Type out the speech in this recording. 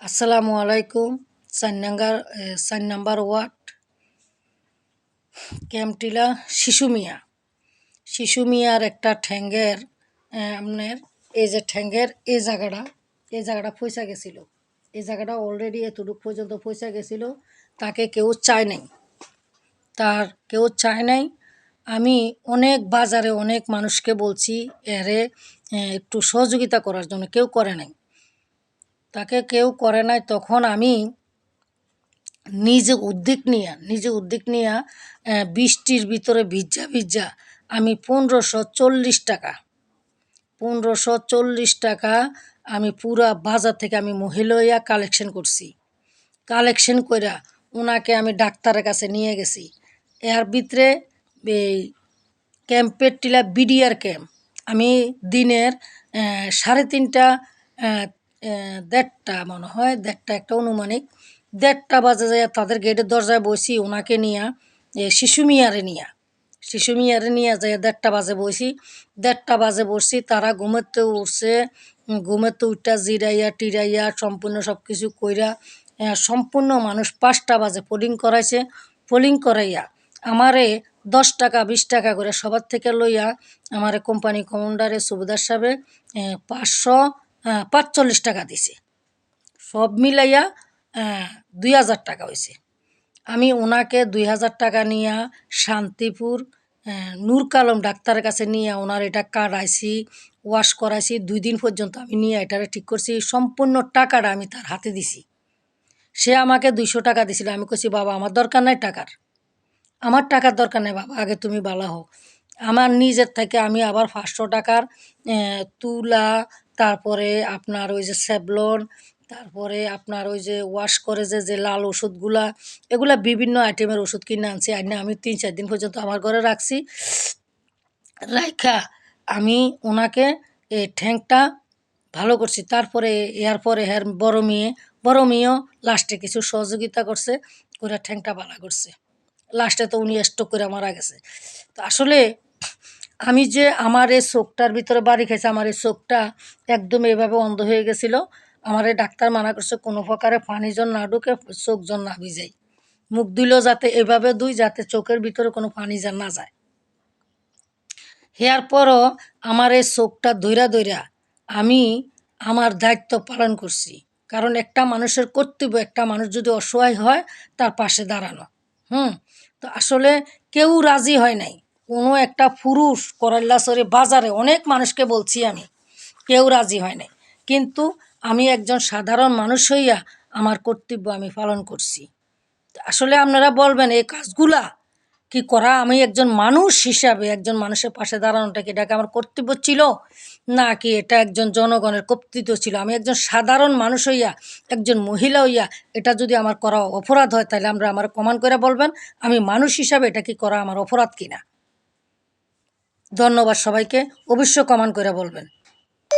আসসালামু আলাইকুম। 4 number ward ক্যাম্পটিলা শিশু মিয়ার একটা ঠ্যাঙ্গের আপনার এই যে ঠ্যাঙ্গের এই জায়গাটা পয়সা গেছিল। এই জায়গাটা অলরেডি এতটুকু পর্যন্ত পয়সা গেছিল। তাকে কেউ চায় নাই, আমি অনেক বাজারে অনেক মানুষকে বলছি এরে একটু সহযোগিতা করার জন্য, কেউ করে নাই। তখন আমি নিজে উদ্যোগ নিয়া বৃষ্টির ভিতরে ভিজা আমি 1540 টাকা আমি পুরা বাজার থেকে আমি মহিলা কালেকশন কইরা ওনাকে আমি ডাক্তারের কাছে নিয়ে গেছি। এর ভিতরে এই ক্যাম্পের টিলা বিডিআর ক্যাম্প আমি দিনের 3:30 দেড়টা মনে হয়, দেড়টা একটা অনুমানিক 1:30 বাজে যায় তাদের গেটের দরজায় বসি ওনাকে নিয়ে শিশু মিয়ারে নিয়ে যায় 1:30 বাজে বসি। তারা ঘুমেতে উঠা জিরাইয়া টিরাইয়া সম্পূর্ণ সব কিছু কইরা সম্পূর্ণ মানুষ 5টা বাজে পোলিং করাইয়া আমারে 10 টাকা 20 টাকা করে সবার থেকে লইয়া আমারে কোম্পানি কমান্ডারে সুবেদার সাহেবে 545 টাকা দিছে। সব মিলাইয়া 2000 টাকা হয়েছে। আমি ওনাকে 2000 টাকা নিয়ে শান্তিপুর নূর কালাম ডাক্তারের কাছে নিয়ে ওনার এটা কাটাইছি, ওয়াশ করাইছি। 2 দিন পর্যন্ত আমি নিয়ে এটারে ঠিক করছি। সম্পূর্ণ টাকাটা আমি তার হাতে দিছি। সে আমাকে 200 টাকা দিছিল। আমি কইছি বাবা আমার দরকার নাই আমার টাকার দরকার নেই বাবা, আগে তুমি বালা হও। আমার নিজের থেকে আমি আবার 500 টাকার তুলা, তারপরে আপনার ওই যে স্যাভলন, তারপরে আপনার ওই যে ওয়াশ করে যে লাল ওষুধগুলা, এগুলা বিভিন্ন আইটেমের ওষুধ কিনে আনছি। আমি 3-4 দিন পর্যন্ত আমার ঘরে রাখছি। আমি ওনাকে এই ঠ্যাংটা ভালো করছি। তারপরে এরপরে বড় মেয়েও লাস্টে কিছু সহযোগিতা করছে, করে ঠ্যাংটা ভালো করছে। লাস্টে তো উনি স্ট্রোক করে মারা গেছে। তো আসলে আমি যে আমার এই চোখটার ভিতরে বাড়ি খাইছে, আমার এই চোখটা একদম এভাবে অন্ধ হয়ে গেছিল। আমার এই ডাক্তার মানা করছে কোনো প্রকারে পানি যেন না ঢুকে, চোখ যেন না ভিজাই, মুখ দিলেও যাতে এভাবে যাতে চোখের ভিতরে কোনো পানি যেন না যায়। হেয়ার পরও আমার এই চোখটা ধইরা আমি আমার দায়িত্ব পালন করছি। কারণ একটা মানুষের কর্তব্য, একটা মানুষ যদি অসহায় হয় তার পাশে দাঁড়ানো। তো আসলে কেউ রাজি হয় নাই। কোনো একটা পুরুষ করাল্লাসরে বাজারে অনেক মানুষকে বলছি আমি, কেউ রাজি হয় নাই। কিন্তু আমি একজন সাধারণ মানুষ হইয়া আমার কর্তব্য আমি পালন করছি। আসলে আপনারা বলবেন এই কাজগুলা কি করা, আমি একজন মানুষ হিসাবে একজন মানুষের পাশে দাঁড়ানোটা কি এটাকে আমার কর্তব্য ছিল, না কি এটা একজন জনগণের কর্তৃত্ব ছিল? আমি একজন সাধারণ মানুষ হইয়া, একজন মহিলা হইয়া এটা যদি আমার করা অপরাধ হয় তাহলে আমার কমান করে বলবেন আমি মানুষ হিসাবে এটা কি করা আমার অপরাধ কিনা। ধন্যবাদ সবাইকে, অবশ্য কমান করে বলবেন।